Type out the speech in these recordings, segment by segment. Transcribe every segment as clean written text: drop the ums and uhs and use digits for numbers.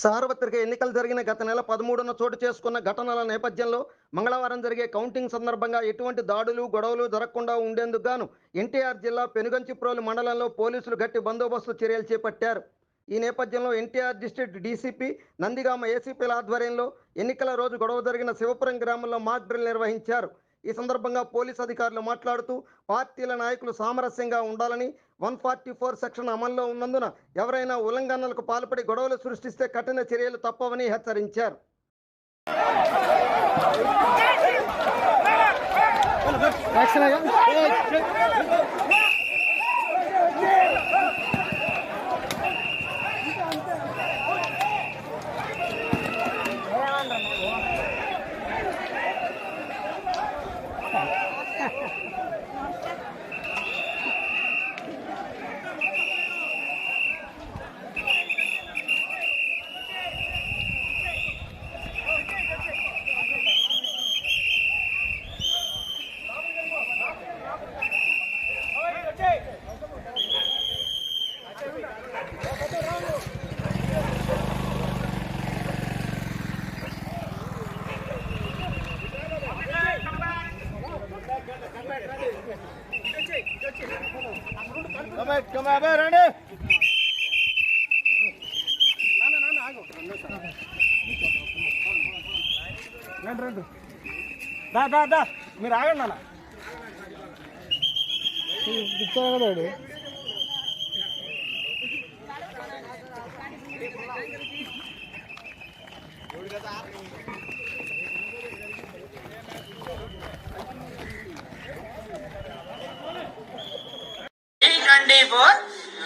సార్వత్రిక ఎన్నికలు జరిగిన గత నెల 13న చోటు చేసుకున్న ఘటనల నేపథ్యంలో మంగళవారం జరిగే కౌంటింగ్ సందర్భంగా ఎటువంటి దాడులు గొడవలు జరగకుండా ఉండేందుకు గాను ఎన్టీఆర్ జిల్లా పెనుగంచిప్రోలు మండలంలో పోలీసులు గట్టి బందోబస్తు చర్యలు చేపట్టారు. ఈ నేపథ్యంలో ఎన్టీఆర్ డిస్ట్రిక్ట్ డీసీపీ నందిగామ ఏసీపీల ఆధ్వర్యంలో ఎన్నికల రోజు గొడవ జరిగిన శివపురం గ్రామంలో మాక్ డ్రిల్ నిర్వహించారు. ఈ సందర్భంగా పోలీసు అధికారులు మాట్లాడుతూ పార్టీల నాయకులు సామరస్యంగా ఉండాలని, 144 సెక్షన్ అమల్లో ఉన్నందున ఎవరైనా ఉల్లంఘనలకు పాల్పడి గొడవలు సృష్టిస్తే కఠిన చర్యలు తప్పవని హెచ్చరించారు. మీరు ఆగండి అన్న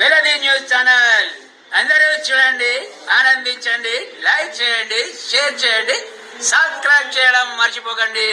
వెలది న్యూస్ ఛానల్ అందరూ చూడండి, ఆనందించండి, లైక్ చేయండి, షేర్ చేయండి, సబ్స్క్రైబ్ చేయడం మర్చిపోకండి.